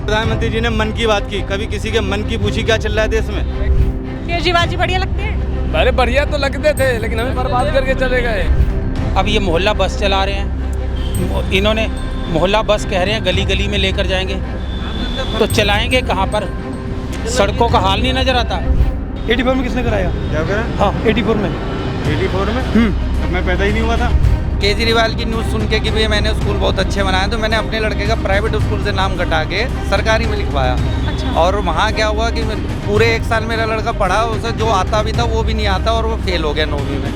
प्रधानमंत्री जी ने मन की बात की, कभी किसी के मन की पूछी क्या चल रहा है देश में। केजरीवाल जी बढ़िया लगते हैं। अरे बढ़िया तो लगते थे, लेकिन हमें बर्बाद करके चले गए। अब ये मोहल्ला बस चला रहे हैं, इन्होंने मोहल्ला बस कह रहे हैं गली गली में लेकर जाएंगे, तो चलाएंगे कहाँ पर? सड़कों का हाल नहीं नजर आता। 84 में किसने कराया? क्या करा? हाँ 84 में। 84 में? तब मैं पैदा ही नहीं हुआ था। केजरीवाल की न्यूज़ सुन के कि भाई मैंने स्कूल बहुत अच्छे बनाए, तो मैंने अपने लड़के का प्राइवेट स्कूल से नाम घटा के सरकारी में लिखवाया। अच्छा। और वहाँ क्या हुआ कि पूरे 1 साल मेरा लड़का पढ़ा, उसे जो आता भी था वो भी नहीं आता और वो फेल हो गया 9वीं में।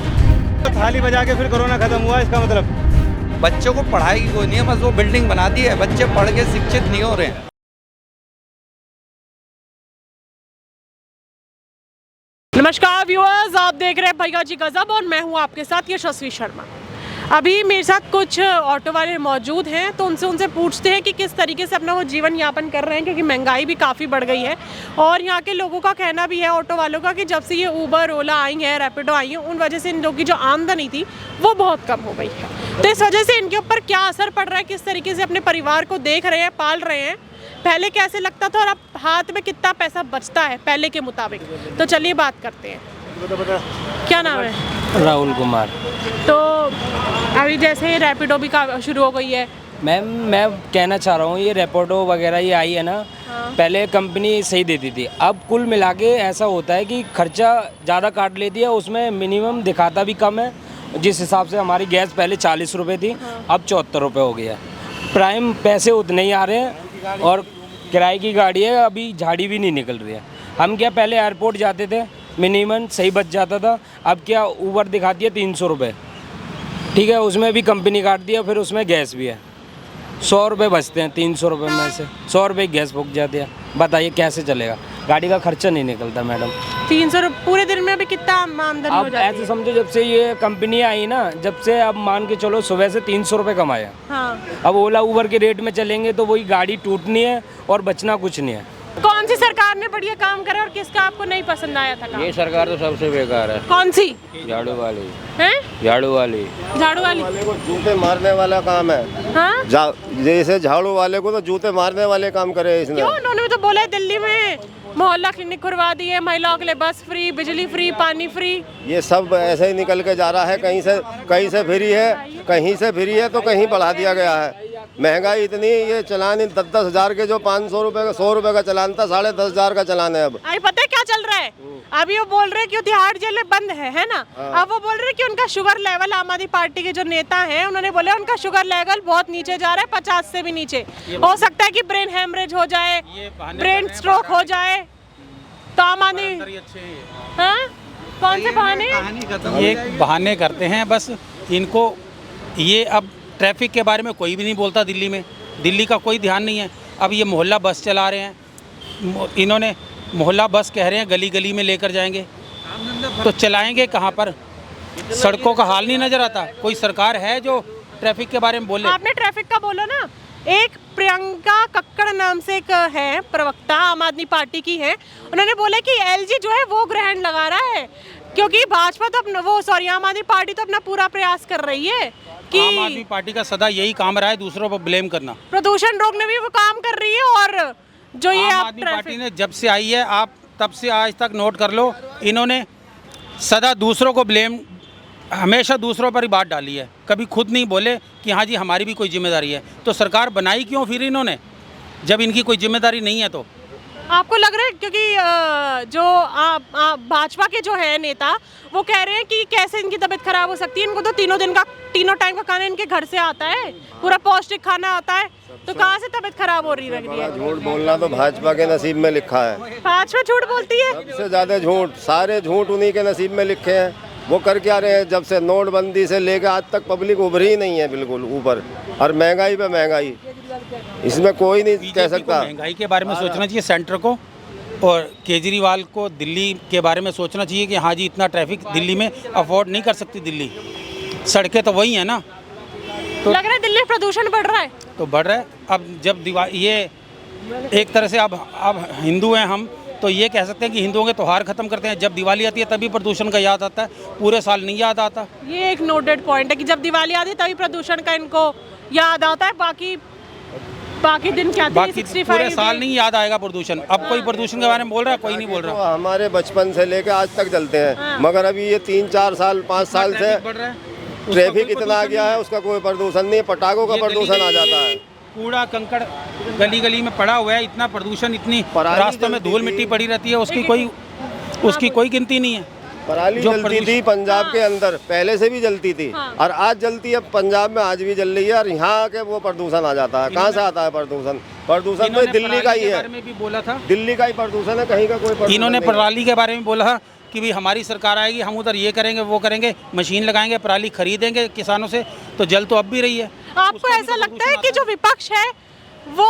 तो थाली बजा के फिर कोरोना खत्म हुआ, इसका मतलब? बच्चों को पढ़ाई की कोई नहीं है, बस वो बिल्डिंग बना दी है, बच्चे पढ़ के शिक्षित नहीं हो रहे हैं। नमस्कार व्यूअर्स, आप देख रहे हैं भैया जी गजब और मैं हूं आपके साथ यशस्वी शर्मा। अभी मेरे साथ कुछ ऑटो वाले मौजूद हैं, तो उनसे पूछते हैं कि किस तरीके से अपना वो जीवन यापन कर रहे हैं, क्योंकि महंगाई भी काफ़ी बढ़ गई है। और यहाँ के लोगों का कहना भी है, ऑटो वालों का, कि जब से ये ऊबर ओला आई हैं, रैपिडो आई हैं, उन वजह से इन लोगों की जो आमदनी थी वो बहुत कम हो गई है। तो इस वजह से इनके ऊपर क्या असर पड़ रहा है, किस तरीके से अपने परिवार को देख रहे हैं, पाल रहे हैं, पहले कैसे लगता था और अब हाथ में कितना पैसा बचता है पहले के मुताबिक। तो चलिए बात करते हैं। क्या नाम है? राहुल कुमार। तो अभी जैसे रैपिडो भी शुरू हो गई है। मैम मैं कहना चाह रहा हूँ, ये रैपिडो वगैरह ये आई है ना, पहले कंपनी सही देती थी, अब कुल मिला के ऐसा होता है कि खर्चा ज़्यादा काट लेती है, उसमें मिनिमम दिखाता भी कम है। जिस हिसाब से हमारी गैस पहले 40 रुपये थी, अब 74 रुपये हो गया। प्राइम पैसे उतने ही आ रहे हैं और किराए की गाड़ी है, अभी झाड़ी भी नहीं निकल रही है। हम क्या पहले एयरपोर्ट जाते थे, मिनिमम सही बच जाता था, अब क्या ऊबर दिखाती है 300 रुपये, ठीक है, उसमें भी कंपनी काट दिया, फिर उसमें गैस भी है। 100 रुपये बचते हैं 300 रुपये में से, 100 रुपये गैस फूक जाती है। बताइए कैसे चलेगा? गाड़ी का खर्चा नहीं निकलता मैडम। 300 रुपये पूरे दिन में अभी कितना आमदनी हो अब जाती है? ऐसे समझो, जब से ये कंपनी आई ना, जब से अब मान के चलो सुबह से 300 रुपये कमाया। हाँ। अब ओला ऊबर के रेट में चलेंगे तो वही गाड़ी टूटनी है और बचना कुछ नहीं है। कौन सी सरकार ने बढ़िया काम करा और किसका आपको नहीं पसंद आया था काम? ये सरकार तो सबसे बेकार है। कौन सी? झाड़ू वाली। हैं? झाड़ू वाली। झाड़ू वाली को जूते मारने वाला काम है। हाँ? जैसे झाड़ू वाले को तो जूते मारने वाले काम करे इसने। क्यों? उन्होंने तो बोला है दिल्ली में मोहल्ला क्लिनिक खुलवा दी है, महिलाओं के लिए बस फ्री, बिजली फ्री, पानी फ्री। ये सब ऐसे ही निकल के जा रहा है, कहीं से फ्री है, कहीं से फ्री है तो कहीं बढ़ा दिया गया है। महंगाई इतनी, ये चलान 10-10 हज़ार के जो 500 रुपए का 100 रुपए का चलान था, 10.5 हज़ार का चलान है अब। अरे पता है क्या चल रहा है? अभी वो बोल रहे हैं कि तिहाड़ जेलें बंद है ना। अब वो बोल रहे हैं कि उनका शुगर लेवल, आम आदमी पार्टी के जो नेता हैं उन्होंने बोले उनका शुगर लेवल बहुत नीचे जा रहा है, 50 से भी नीचे। हो सकता है कि ब्रेन हेमरेज हो जाए, ब्रेन स्ट्रोक हो जाए। तो आम आदमी हाँ? कौन से बहाने? ये बहाने करते हैं बस इनको। ये अब ट्रैफिक के बारे में कोई भी नहीं बोलता दिल्ली में, दिल्ली का कोई ध्यान नहीं है। अब ये मोहल्ला बस चला रहे हैं, इन्होंने मोहल्ला बस कह रहे हैं गली गली में लेकर जाएंगे, तो चलाएंगे कहाँ पर? सड़कों का हाल नहीं नज़र आता। कोई सरकार है जो ट्रैफिक के बारे में बोले? आपने ट्रैफिक का बोला ना, एक प्रियंका कक्कड़ नाम से एक है प्रवक्ता, आम आदमी पार्टी की है, उन्होंने बोला कि एलजी जो है वो ग्रहण लगा रहा है, क्योंकि भाजपा तो आम आदमी पार्टी तो अपना पूरा प्रयास कर रही है कि आम आदमी पार्टी का सदा यही काम रहा है, दूसरों पर ब्लेम करना। प्रदूषण रोकने भी वो काम कर रही है। और जो ये आम आदमी पार्टी ने जब से आई है, आप तब से आज तक नोट कर लो, इन्होंने सदा दूसरों को ब्लेम, हमेशा दूसरों पर ही बात डाली है, कभी खुद नहीं बोले कि हाँ जी हमारी भी कोई जिम्मेदारी है। तो सरकार बनाई क्यों फिर इन्होंने, जब इनकी कोई जिम्मेदारी नहीं है? तो आपको लग रहा है क्योंकि जो भाजपा के जो है नेता वो कह रहे हैं कि कैसे इनकी तबीयत खराब हो सकती है, इनको तो तीनों टाइम का खाना इनके घर से आता है, पूरा पौष्टिक खाना आता है, तो कहाँ से तबीयत खराब हो रही लग रही है? झूठ बोलना तो भाजपा के नसीब में लिखा है। भाजपा झूठ बोलती है? सबसे ज्यादा झूठ, सारे झूठ उन्हीं के नसीब में लिखे हैं। वो कर क्या रहे हैं? जब से नोटबंदी से लेकर आज तक पब्लिक उभरी ही नहीं है बिल्कुल ऊपर, और महंगाई पे महंगाई, इसमें कोई नहीं कह सकता। महंगाई के बारे में सोचना चाहिए सेंटर को, और केजरीवाल को दिल्ली के बारे में सोचना चाहिए कि हाँ जी इतना ट्रैफिक दिल्ली में अफोर्ड नहीं कर सकती दिल्ली, सड़कें तो वही है ना। तो लग रहा है दिल्ली प्रदूषण बढ़ रहा है। तो बढ़ रहा है। अब जब ये एक तरह से अब हिंदू हैं हम, तो ये कह सकते हैं कि हिंदुओं के त्यौहार खत्म करते हैं। जब दिवाली आती है तभी प्रदूषण का याद आता है, पूरे साल नहीं याद आता। ये एक नोटेड पॉइंट है कि जब दिवाली आती है तभी प्रदूषण का इनको याद आता है, बाकी बाकी दिन क्या थे? बाकी 65 पूरे साल डे? नहीं याद आएगा प्रदूषण। अब कोई प्रदूषण के बारे में बोल रहा है? कोई नहीं बोल तो रहा। हमारे बचपन से लेके आज तक चलते हैं, मगर अभी ये 3-4 साल 5 साल से बढ़ रहा है, उसका ट्रैफिक कोई इतना आ गया है, उसका कोई प्रदूषण नहीं, पटाखों का ये प्रदूषण आ जाता है। कूड़ा कंकड़ गली गली में पड़ा हुआ है, इतना प्रदूषण, इतनी पराली रास्तों में जलती धूल थी। मिट्टी पड़ी रहती है, उसकी कोई गिनती नहीं है। पराली जो जलती प्रदूषण- थी पंजाब के अंदर, पहले से भी जलती थी और आज जलती है पंजाब में, आज भी जल रही है, और यहाँ के वो प्रदूषण आ जाता है। कहाँ से आता है प्रदूषण? प्रदूषण तो इन्होंने दिल्ली का पराली ही के है, बारे में भी बोला था। दिल्ली का ही प्रदूषण है, कहीं का कोई प्रदूषण इन्होंने नहीं है। पराली के बारे में बोला कि भाई हमारी सरकार आएगी, हम उधर ये करेंगे वो करेंगे, मशीन लगाएंगे, पराली खरीदेंगे किसानों से, तो जल तो अब भी रही है। आपको उसका भी ऐसा तो लगता है प्रदूषण कि आता जो विपक्ष है वो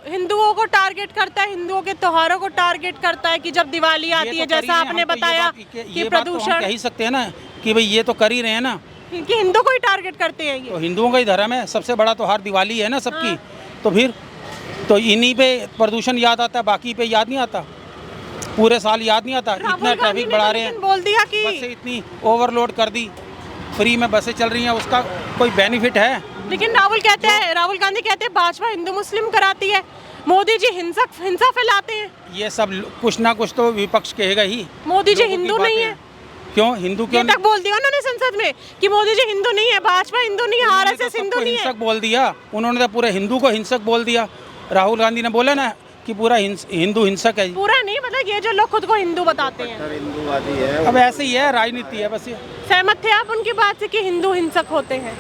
हिंदुओं को टारगेट करता है, हिंदुओं के त्योहारों को टारगेट करता है कि जब दिवाली ये आती है, तो कर ही जैसा रहे हैं, आपने हम तो ये बताया बात- कि ये बात तो हम प्रदूषण कह ही सकते हैं ना कि भाई ये तो कर ही रहे हैं ना। कि हिंदू को ही टारगेट करते हैं तो ये। हिंदुओं का ही धर्म है, सबसे बड़ा त्योहार दिवाली है ना सबकी, तो फिर तो इन्हीं पे प्रदूषण याद आता है, बाकी पे याद नहीं आता, पूरे साल याद नहीं आता। इतना राहुल गांधी ट्रैफिक ने बढ़ा तो रहे लेकिन हैं, बोल दिया कि बसें इतनी ओवरलोड कर दी, फ्री में बसें चल रही हैं, उसका कोई बेनिफिट है? लेकिन राहुल गांधी कहते हैं भाजपा हिंदू मुस्लिम कराती है, मोदी जी हिंसा फैलाते हैं। ये सब कुछ ना कुछ तो विपक्ष कहेगा ही। मोदी जी लोगों की हिंदू बातें नहीं हैं। है, क्यों हिंदू ये क्यों तक बोल दिया उन्होंने संसद में कि मोदी जी हिंदू नहीं है, भाजपा हिंदू नहीं है, उन्होंने तो आरएसएस हिंदू सबको नहीं है। हिंसक बोल दिया, उन्होंने तो पूरे हिंदू को हिंसक बोल दिया। राहुल गांधी ने बोला ना कि पूरा हिंदू हिंसक है। पूरा नहीं, मतलब ये जो लोग खुद को हिंदू बताते हैं। हिंदूवादी है, अब ऐसे ही है, राजनीति है बस ये। सहमत थे आप उनकी बात से कि हिंदू हिंसक होते हैं?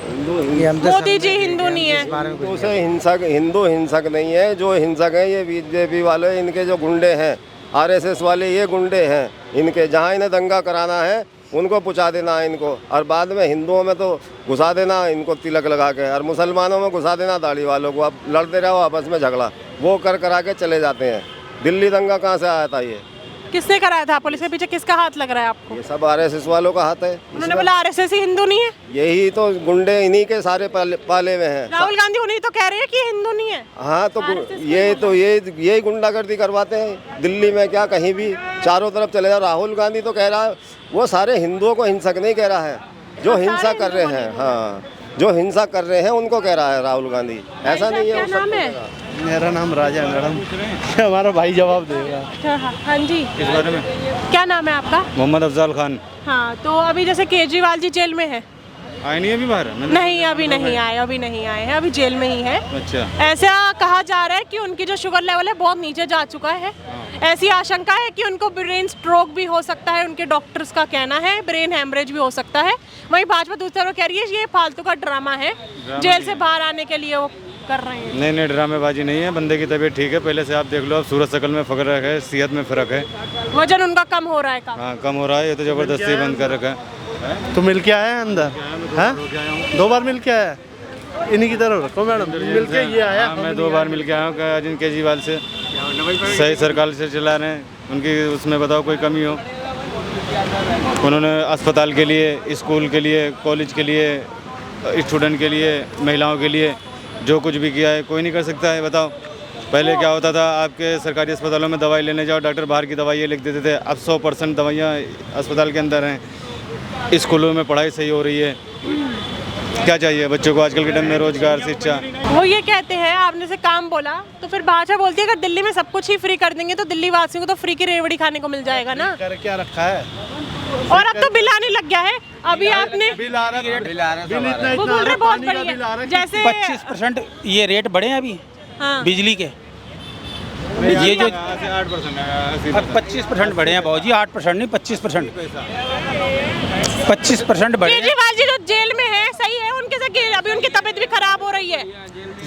मोदी जी हिंदू नहीं है। हिंदू से हिंसक, हिंदू हिंसक नहीं है, जो हिंसक है ये बीजेपी वाले, इनके जो गुंडे हैं, आरएसएस वाले, ये गुंडे हैं इनके। जहाँ इन्हें दंगा कराना है उनको पुचा देना है इनको, और बाद में हिंदुओं में तो घुसा देना इनको तिलक लगा के, और मुसलमानों में घुसा देना दाढ़ी वालों को। अब लड़ते रहो आपस में झगड़ा, वो करा के चले जाते हैं। दिल्ली दंगा कहाँ से आया था? ये किसने कराया था? पुलिस के पीछे किसका हाथ लग रहा है आपको? ये सब आरएसएस वालों का हाथ है। उन्होंने बोला आरएसएस ही हिंदू नहीं है। यही तो गुंडे इन्हीं के सारे पाले हुए हैं। राहुल गांधी उन्हीं तो कह रहे हैं कि हिंदू नहीं है। हाँ, तो यही गुंडागर्दी करवाते हैं दिल्ली में, क्या कहीं भी चारों तरफ चले जाओ। राहुल गांधी तो कह रहा है वो सारे हिंदुओं को हिंसक नहीं कह रहा है, जो हिंसा कर रहे हैं, हाँ, जो हिंसा कर रहे हैं उनको कह रहा है राहुल गांधी। ऐसा नहीं है। क्या नाम है? मेरा नाम राजा है मैडम, हमारा भाई जवाब देगा अच्छा, हाँ जी, इस बारे में। क्या नाम है आपका? मोहम्मद अफजल खान। हाँ, तो अभी जैसे केजरीवाल जी जेल में है? आए नहीं अभी बाहर? नहीं, अभी नहीं आए हैं, अभी जेल में ही है। अच्छा, ऐसा कहा जा रहा है कि उनकी जो शुगर लेवल है बहुत नीचे जा चुका है। ऐसी आशंका है कि उनको ब्रेन स्ट्रोक भी हो सकता है, उनके डॉक्टर्स का कहना है, ब्रेन हेमरेज भी हो सकता है। वहीं भाजपा दूसरी तरफ कह रही है ये फालतू का ड्रामा है, जेल से बाहर आने के लिए वो कर रहे हैं। नहीं, ड्रामेबाजी नहीं है, बंदे की तबीयत ठीक है, पहले से आप देख लो, अब सूरत शकल में फर्क है, सेहत में फ़र्क है। वजन उनका कम हो रहा है काफी। हाँ, कम हो रहा है, ये तो ज़बरदस्ती बंद कर रखा है। तो मिल के आया है अंदर? हाँ, 2 बार मिल के आया। इन्हीं की तरफ रखो मैडम, मिल के ये आया। हाँ, मैं 2 बार मिल के आया हूँ अरविंद केजरीवाल से, सही सरकार से चला रहे हैं, उनकी उसमें बताओ कोई कमी हो। उन्होंने अस्पताल के लिए, स्कूल के लिए, कॉलेज के लिए, स्टूडेंट के लिए, महिलाओं के लिए जो कुछ भी किया है कोई नहीं कर सकता है, बताओ। पहले क्या होता था, आपके सरकारी अस्पतालों में दवाई लेने जाओ, डॉक्टर बाहर की दवाइयाँ लिख देते थे, अब 100% दवाइयाँ अस्पताल के अंदर हैं। स्कूलों में पढ़ाई सही हो रही है। क्या चाहिए बच्चों को आजकल के टाइम में? रोजगार, शिक्षा। वो ये कहते हैं, आपने से काम बोला तो फिर भाजपा बोलती है अगर दिल्ली में सब कुछ ही फ्री कर देंगे तो दिल्ली वासियों को तो फ्री की रेवड़ी खाने को मिल जाएगा ना। कर क्या रखा है? और अब तो बिल आने लग गया है। अभी आपने बिल आ रहा है, बिल इतना वो बोल रहे बहुत पानी का बढ़िया, बिल आ रहा है। जैसे 25% ये रेट बढ़े हैं अभी हाँ, बिजली के। ये जो 8% अब 25% बढ़े हैं भाजी, 8% नहीं 25%। 25% बढ़े हैं। केजरीवाल जी जो जेल में है, सही है उनके से, अभी उनकी तबीयत भी खराब हो रही है।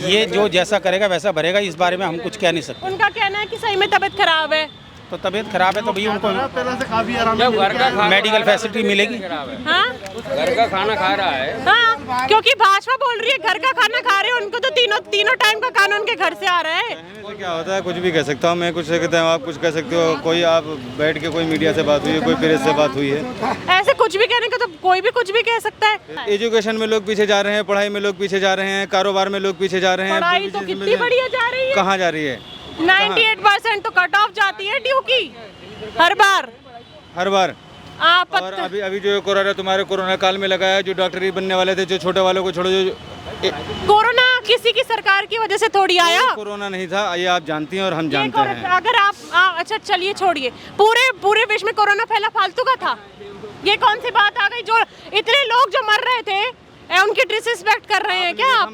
ये जो जैसा करेगा वैसा भरेगा, इस बारे में हम कुछ कह नहीं सकते। उनका कहना है कि सही में तबीयत खराब है। तो तबीयत खराब है तो भैया उनको पहले से काफी आराम है, मिल के आया। मेडिकल फैसिलिटी मिलेगी। हाँ, घर का खाना खा रहा है। हाँ, क्योंकि भाजपा बोल रही है घर का खाना खा रहे हैं, उनको तो तीनों टाइम का खाना उनके घर से आ रहा है। तो क्या होता है, कुछ भी कह सकता हूँ मैं, कुछ कहते हैं आप, कुछ कह सकते हो। कोई आप बैठ के कोई मीडिया से बात हुई है, कोई प्रेस से बात हुई है, ऐसे कुछ भी कहने का तो कोई भी कुछ भी कह सकता है। एजुकेशन में लोग पीछे जा रहे हैं, पढ़ाई में लोग पीछे जा रहे हैं, कारोबार में लोग पीछे जा रहे हैं। पढ़ाई तो कितनी बढ़िया जा रही है, कहाँ जा रही है? 98% तो कट ऑफ जाती है ड्यू की हर बार। आप और अभी जो कोरोना तुम्हारे कोरोना काल में लगाया, जो डॉक्टरी बनने वाले थे, जो छोटे वालों को छोड़ो, जो कोरोना किसी की सरकार की वजह से थोड़ी आया। कोरोना नहीं था, ये आप जानती हैं और हम ये जानते हैं। अगर आप अच्छा चलिए छोड़िए, पूरे विश्व में कोरोना फैला फालतू का था। ये कौन सी बात आ गई? जो इतने लोग जो मर रहे थे उनकी डिसरिस्पेक्ट कर रहे हैं क्या आप?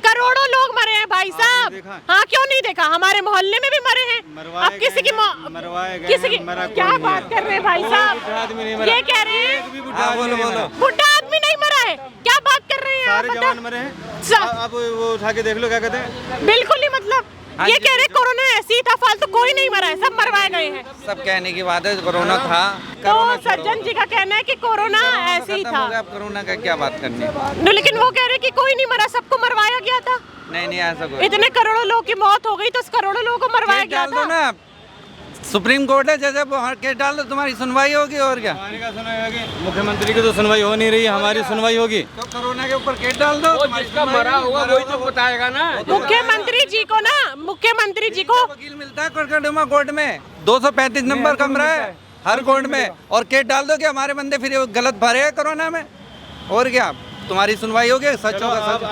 करोड़ों लोग मरे हैं भाई साहब। हाँ, क्यों नहीं देखा? हमारे मोहल्ले में भी मरे हैं। अब किसी की क्या बात कर रहे हैं भाई साहब? ये कह रहे हैं बुढ़ा आदमी नहीं मरा है, क्या बात कर रहे हैं आप? सारे जवान मरे हैं। आप वो उठा के देख लो क्या कहते हैं। बिल्कुल ही मतलब ये कह रहे कोरोना ऐसी ही था, फालतू कोई नहीं मरा है, सब मरवाए गए हैं। सब कहने की बात है, कोरोना था। तो सज्जन जी का कहना है कि कोरोना ऐसे ही था। अब कोरोना का क्या बात करनी है? लेकिन वो कह रहे कि कोई नहीं मरा, सबको मरवाया गया था। नहीं ऐसा कोई। इतने करोड़ों लोगों की मौत हो गई तो उस करोड़ों लोगों को मरवाया गया था ना। सुप्रीम कोर्ट है, जैसे केस डाल दो, तुम्हारी सुनवाई होगी और क्या? मुख्यमंत्री की तो सुनवाई हो नहीं रही है, हमारी सुनवाई होगी। तो कोरोना के ऊपर केस डाल दो, जिसका मरा होगा वही तो बताएगा ना। मुख्यमंत्री जी को वकील मिलता है कोटकडुमा कोर्ट में, 235 नंबर कमरा है हर कोर्ट में, और केस डाल दो कि हमारे बंदे फिर गलत भरे हैं कोरोना में, और क्या तुम्हारी सुनवाई होगी? सच होगा सच।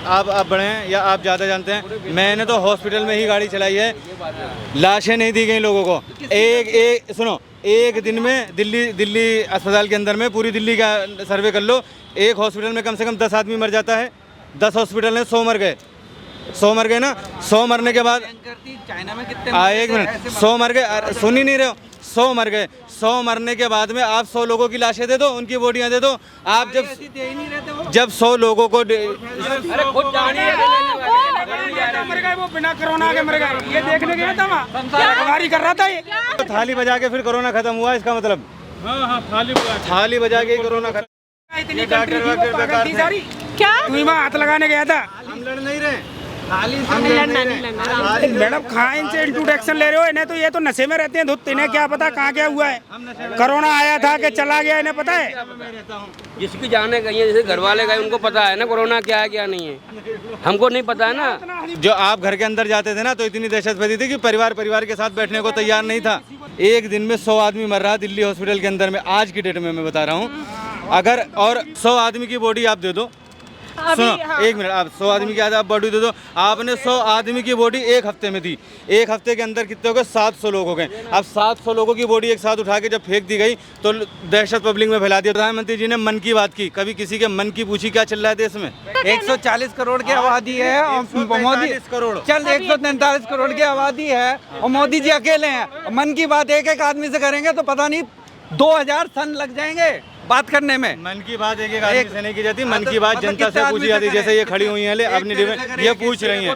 आप बड़े हैं या आप ज़्यादा जानते हैं, मैंने तो हॉस्पिटल में ही गाड़ी चलाई है, लाशें नहीं दी गई लोगों को। सुनो, एक दिन में दिल्ली अस्पताल के अंदर में पूरी दिल्ली का सर्वे कर लो, एक हॉस्पिटल में कम से कम 10 आदमी मर जाता है। 10 हॉस्पिटल में 100 मर गए, 100 मर गए ना। 100 मरने के बाद चाइना में कितने? एक मिनट, 100 मर गए, सुन ही नहीं रहे हो। 100 मर गए, 100 मरने के बाद में आप 100 लोगों की लाशें दे दो, उनकी बॉडियां दे दो। आप जब 100 लोगों को वो बिना कोरोना के मर गए, ये देखने गया था वहाँ, सवारी कर रहा था ये। थाली बजा के फिर कोरोना खत्म हुआ, इसका मतलब? हाँ, थाली बजा के कोरोना खत्म। क्या तू वहाँ हाथ लगाने गया था? हम लड़ नहीं रहे, मैडम कहाँ इनसे इंट्रोडक्शन ले रहे हो? इन्हें तो ये तो नशे में रहते हैं धुत, इन्हें क्या पता कहाँ क्या हुआ है। कोरोना आया था कि चला गया, इन्हें पता है? जिसकी जाने गई है, जैसे घर वाले गए, उनको पता है ना कोरोना क्या है क्या नहीं है, हमको नहीं पता है ना। जो आप घर के अंदर जाते थे ना तो इतनी दहशत फैली थी कि परिवार के साथ बैठने को तैयार नहीं था। एक दिन में 100 आदमी मर रहा दिल्ली हॉस्पिटल के अंदर में, आज की डेट में मैं बता रहा हूँ। अगर और 100 आदमी की बॉडी आप दे दो, सुनो एक मिनट, आप 100 आदमी की आप बॉडी दे दो। आपने 100 आदमी की बॉडी एक हफ्ते में दी, एक हफ्ते के अंदर कितने हो गए? 700 लोग हो गए। अब 700 लोगों की बॉडी एक साथ उठा के जब फेंक दी गई तो दहशत पब्लिक में फैला दिया। प्रधानमंत्री जी ने मन की बात की, कभी किसी के मन की पूछी क्या चल रहा है देश में? 140 करोड़ की आबादी है और मोदी 143 करोड़ की आबादी है और मोदी जी अकेले हैं। मन की बात एक आदमी से करेंगे तो पता नहीं 2000 सन लग जाएंगे बात करने में। मन की बात एक आदमी से नहीं की जाती, मन की बात जनता से पूछी जाती है। जैसे ये खड़ी हुई हैं, ले अपनी ये पूछ रही हैं,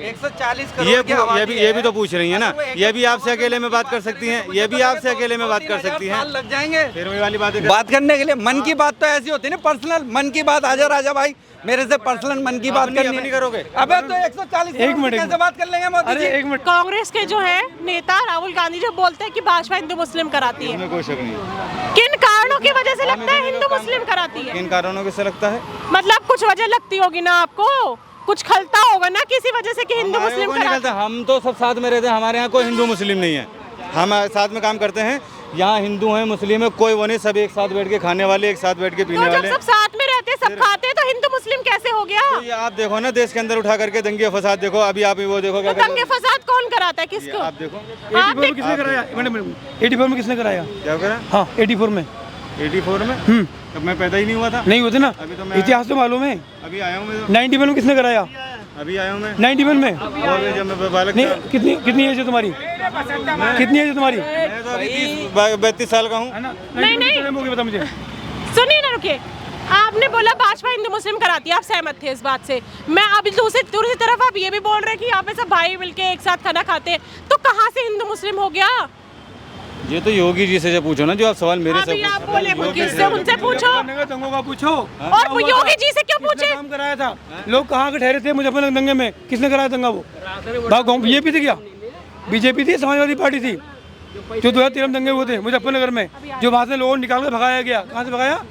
140 ये भी तो पूछ रही है ना। ये भी आपसे अकेले में बात कर सकती हैं, ये भी आपसे अकेले में बात कर सकती हैं। लग जाएंगे फिर वही वाली बात है, बात करने के लिए। मन की बात तो ऐसी होती है ना, पर्सनल मन की बात। आजा राजा भाई, मेरे से पर्सनल मन की बात करनी नहीं करोगे? अबे तो 140 कैसे बात कर लेंगे मोदी जी? कांग्रेस के जो है नेता राहुल गांधी जो बोलते हैं कि भाजपा हिंदू मुस्लिम कराती है, इसमें कोई शक नहीं। किन कारणों की वजह से लगता है हिंदू मुस्लिम कराती है? किन कारणों से लगता है? मतलब कुछ वजह लगती होगी ना आपको, कुछ खलता होगा ना किसी वजह से कि हिंदू मुस्लिम कराती है। हम तो सब साथ में रहते हैं, हमारे यहाँ कोई हिंदू मुस्लिम नहीं है, हम साथ में काम करते हैं। यहाँ हिंदू है मुस्लिम है कोई वो नहीं, सब एक साथ बैठ के खाने वाले, एक साथ बैठ के पीने वाले। सब साथ में रहते हैं, सब खाते हैं, तो हिंदू मुस्लिम कैसे हो गया? तो ये आप देखो ना, देश के अंदर उठा करके दंगे फसाद देखो। अभी आप वो देखो क्या दंगे फसाद कौन कराता है, किसको? आप देखो 84 में किसने कराया? 84 में किसने कराया? क्या करा? हाँ 84 में। 84 में? तब मैं पैदा ही नहीं हुआ था। नहीं होते ना, अभी तो मैं इतिहास तो मालूम है। अभी आया हूँ मैं। 91 में किसने कराया? अभी आया हूँ मैं 91 में। जब मैं बालक नहीं, था। कितनी एज है तुम्हारी? कितनी एज है तुम्हारी? मैं तो अभी 32 साल का हूँ। नहीं बता मुझे। सुनिए ना, रुकिए। आपने बोला भाजपा हिंदू मुस्लिम कराती है, आप सहमत थे इस बात से। मैं अभी दूसरी तरफ आप ये भी बोल रहे हैं कि यहाँ पे सब भाई मिलके एक साथ खाना खाते हैं, तो कहाँ से हिंदू मुस्लिम हो गया? ये तो योगी जी से जो पूछो ना, जो आप सवाल मेरे से आप बोले किससे, उनसे पूछो। दंगों का पूछो। और वो योगी जी से क्यों पूछे? काम कराया था, लोग कहाँ के ठहरे थे मुजफ्फरनगर दंगे में? किसने कराया दंगा? वो बीजेपी थी क्या? बीजेपी थी, समाजवादी पार्टी थी। जो 2013 दंगे हुए थे मुजफ्फरनगर में, जो वहाँ से लोगों को निकाल कर भगाया गया। कहाँ से भगाया?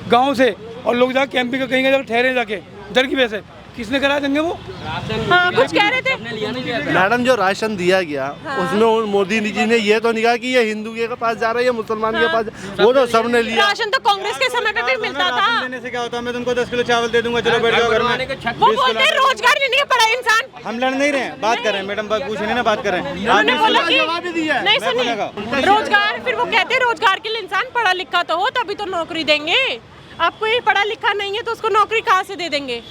गाँव से। और लोग जाकर कैंपिंग कहीं ठहरे जाके डर की वजह से। किसने करा देंगे वो? हाँ कुछ कह रहे थे। मैडम जो राशन दिया गया उसमें मोदी जी ने ये तो नहीं कहा कि ये हिंदू के पास जा रहा है या मुसलमान के पास, वो तो सबने लिया। राशन तो कांग्रेस के समय पे भी मिलता था। देने से क्या होता है, मैं तुमको 10 किलो चावल दे दूंगा, चलो बैठ जाओ घर में। वो बोलते हैं रोजगार नहीं है पड़ा इंसान। हम लड़ नहीं रहे हैं, बात कर रहे हैं मैडम, बात पूछ नहीं ना, बात कर रहे हैं। उन्होंने बोला कि नहीं सुनिए रोजगार, फिर वो कहते हैं रोजगार के लिए इंसान पढ़ा लिखा तो हो तभी तो नौकरी देंगे। आपको ये पढ़ा लिखा नहीं है तो उसको नौकरी कहाँ से दे देंगे?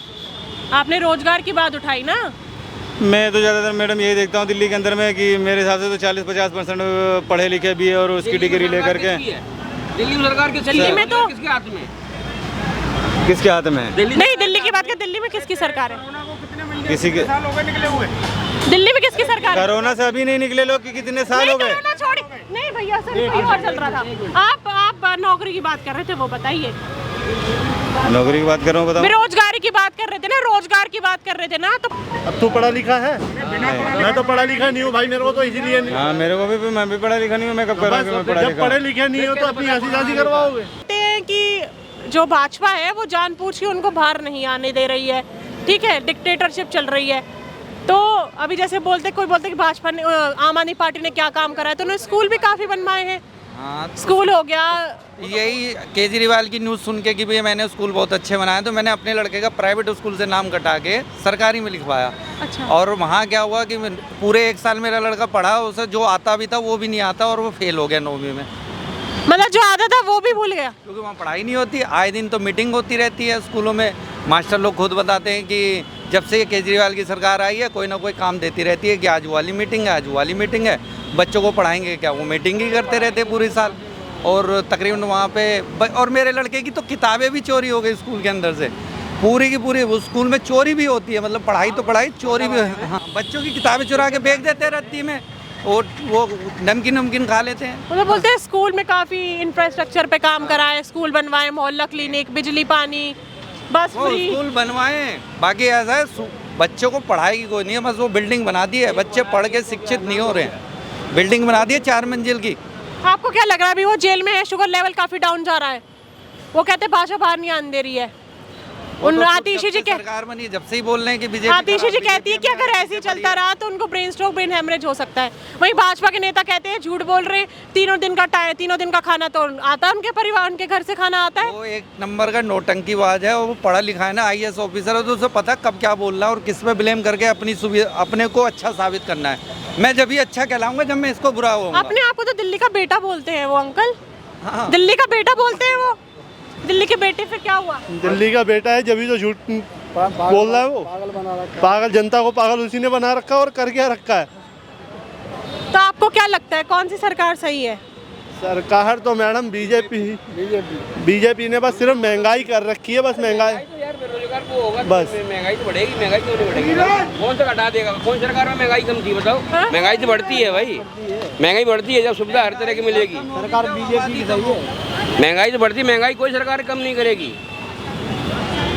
आपने रोजगार की बात उठाई ना। मैं तो ज़्यादातर मैडम यही देखता हूँ दिल्ली के अंदर में कि मेरे हिसाब से तो 40-50% पढ़े लिखे भी है और उसकी डिग्री लेकर के। दिल्ली सरकार की दिल्ली में तो किसके हाथ में? किसके हाथ में है? नहीं, दिल्ली की बात कर, दिल्ली में किसकी सरकार है? किसी के दिल्ली में किसकी सरकार है? कोरोना से अभी नहीं निकले लोग कि कितने साल हो गए। कोरोना छोड़ी नहीं भैया, सर कोई और चल रहा था। आप नौकरी की बात कर रहे थे, वो बताइए। नौकरी की बात कर रहा हूँ, बताओ। बेरोजगारी की बात कर रहे थे ना, रोजगार की बात कर रहे थे ना। तो अब तू पढ़ा लिखा है? मैं तो पढ़ा लिखा नहीं हूँ भाई, मेरे को तो इसीलिए नहीं। हाँ मेरे को भी, मैं भी पढ़ा लिखा नहीं हूँ। मैं कब करूँगा कि मैं पढ़ा जब लिखा? पढ़े लिखे नहीं हो तो अपनी हंसी जासी करवाओगे। कहते हैं कि जो भाजपा है वो जानबूझ के उनको बाहर नहीं आने दे रही है, ठीक है, डिक्टेटरशिप चल रही है। तो अभी जैसे कोई बोलते कि भाजपा ने, आम आदमी पार्टी ने क्या काम करा है, तो उन्होंने स्कूल भी काफी बनवाए हैं। स्कूल हो गया। यही केजरीवाल की न्यूज़ सुन के कि भाई मैंने स्कूल बहुत अच्छे बनाए, तो मैंने अपने लड़के का प्राइवेट स्कूल से नाम कटा के सरकारी में लिखवाया। अच्छा। और वहाँ क्या हुआ कि पूरे 1 साल मेरा लड़का पढ़ा, उसे जो आता भी था वो भी नहीं आता और वो फेल हो गया 9वीं में। मतलब जो आता था वो भी भूल गया, क्योंकि वहाँ पढ़ाई नहीं होती। आए दिन तो मीटिंग होती रहती है स्कूलों में। मास्टर लोग खुद बताते हैं कि जब से ये केजरीवाल की सरकार आई है कोई ना कोई काम देती रहती है कि आज वाली मीटिंग है, आज वाली मीटिंग है। बच्चों को पढ़ाएंगे क्या, वो मीटिंग ही करते रहते हैं पूरे साल। और तकरीबन वहाँ पे और मेरे लड़के की तो किताबें भी चोरी हो गई स्कूल के अंदर से, पूरी की पूरी। वो स्कूल में चोरी भी होती है, मतलब पढ़ाई तो पढ़ाई, चोरी भी। हाँ, बच्चों की किताबें चुरा के फेंक देते हैं रत्ती में, और वो नमकीन खा लेते हैं। मतलब बोलते हैं स्कूल में काफी इंफ्रास्ट्रक्चर पे काम कराए, स्कूल बनवाए, मोहल्ला क्लिनिक, बिजली पानी, बस फ्री। स्कूल बनवाए, बाकी ऐसा है बच्चों को पढ़ाई की कोई नहीं है, बस वो बिल्डिंग बना दी है। बच्चे पढ़ के शिक्षित नहीं हो रहे हैं, बिल्डिंग बना दी है 4 मंजिल की। आपको क्या लग रहा है अभी वो जेल में है, शुगर लेवल काफी डाउन जा रहा है, वो कहते हैं भाजपा बाहर नहीं आने दे रही है। उन आतिशी जी के सरकार बनी जब से ही बोल रहे हैं कि बीजेपी। आतिशी जी कहती है कि अगर ऐसे ही चलता रहा तो उनको ब्रेन स्ट्रोक, ब्रेन हेमरेज हो सकता है। वहीं भाजपा के नेता कहते हैं झूठ बोल रहे हैं, 3 दिन का खाना तो आता है उनके परिवार, उनके घर से खाना आता है। वो एक नंबर का नौटंकीबाज है, वो पढ़ा लिखा है ना, IAS ऑफिसर है, तो उसे पता कब क्या बोल रहा है और किस पे ब्लेम करके अपनी सुविधा, अपने को अच्छा साबित करना है। मैं जब भी अच्छा कहलाऊंगा जब मैं इसको बुरा होऊंगा। अपने आप को तो दिल्ली का बेटा बोलते हैं वो अंकल। हाँ। दिल्ली का बेटा बोलते हैं वो, दिल्ली के बेटे, फिर क्या हुआ? दिल्ली का बेटा है, जब ही तो झूठ बोल रहा है वो। पागल, जनता को पागल उसी ने बना रखा है और कर क्या रखा है। तो आपको क्या लगता है कौन सी सरकार सही है? सरकार तो मैडम बीजेपी ने बस सिर्फ महंगाई कर रखी है, बस महंगाई। बेरोजगार को होगा बस। महंगाई तो बढ़ेगी, महंगाई क्यों नहीं बढ़ेगी? कौन सा घटा देगा? कौन सरकार में महंगाई कम थी बताओ? महंगाई तो बढ़ती है भाई, महंगाई बढ़ती है जब सुविधा हर तरह की मिलेगी। सरकार बीजेपी की सही है। महंगाई तो बढ़ती, महंगाई कोई सरकार कम नहीं करेगी।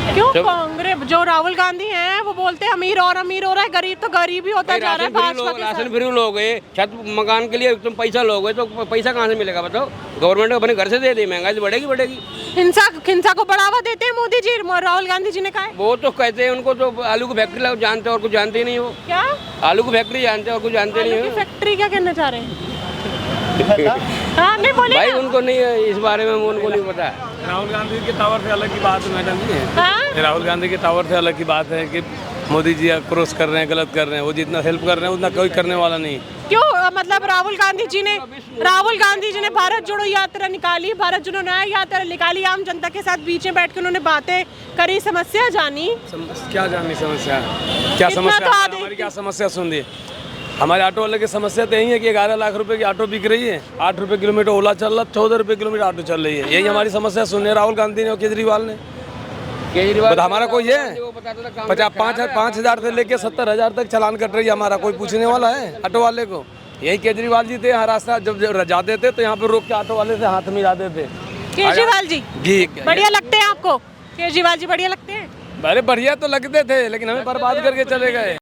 क्यों? कांग्रेस जो राहुल गांधी हैं वो बोलते हैं अमीर और अमीर हो रहा है, गरीब तो गरीब ही होता जा रहा है भाजपा के साथ। राशन फ्री लोगे, छत मकान के लिए तुम पैसा लोगे तो पैसा कहाँ से मिलेगा बताओ? गवर्नमेंट अपने घर से दे दे, महंगाई तो बढ़ेगी। हिंसा को बढ़ावा देते हैं मोदी जी, राहुल गांधी जी ने कहा है। वो तो कहते हैं, उनको तो आलू की फैक्ट्री जानते हैं और कुछ जानते ही नहीं हो। क्या आलू की फैक्ट्री जानते हैं और कुछ जानते नहीं हो? फैक्ट्री क्या कहना चाह रहे हैं? हाँ नहीं बोले भाई उनको नहीं है इस बारे में, उनको नहीं पता है। राहुल गांधी के टावर से अलग की बात है मैडम जी। हाँ? राहुल गांधी के टावर से अलग की बात है कि मोदी जी क्रॉस कर रहे हैं, गलत कर रहे हैं। वो जितना हेल्प कर रहे हैं उतना कोई करने वाला नहीं। क्यों? मतलब राहुल गांधी जी ने भारत जोड़ो यात्रा निकाली, भारत जोड़ो न्याय यात्रा निकाली, आम जनता के साथ बीच में बैठ कर उन्होंने बातें करी, समस्या जानी। क्या जानी समस्या? क्या समस्या? हमारी क्या समस्या सुन दी? हमारे ऑटो वाले की समस्या तो यही है कि 11 लाख रुपए की ऑटो बिक रही है, 8 रुपये किलोमीटर ओला चल रहा, 14 रुपये किलोमीटर ऑटो चल रही है। यही हमारी समस्या सुन रहे राहुल गांधी ने और केजरीवाल ने। हमारा कोई है 5,000 से लेके 70,000 तक चालान कट रही है, हमारा कोई पूछने वाला है ऑटो वाले को? यही केजरीवाल जी थे, यहाँ रास्ता जब जाते थे तो यहाँ पे रोक के ऑटो वाले से हाथ मिलाते थे। केजरीवाल जी बढ़िया लगते हैं आपको? केजरीवाल जी बढ़िया लगते हैं? अरे बढ़िया तो लगते थे, लेकिन हमें बर्बाद करके चले गए।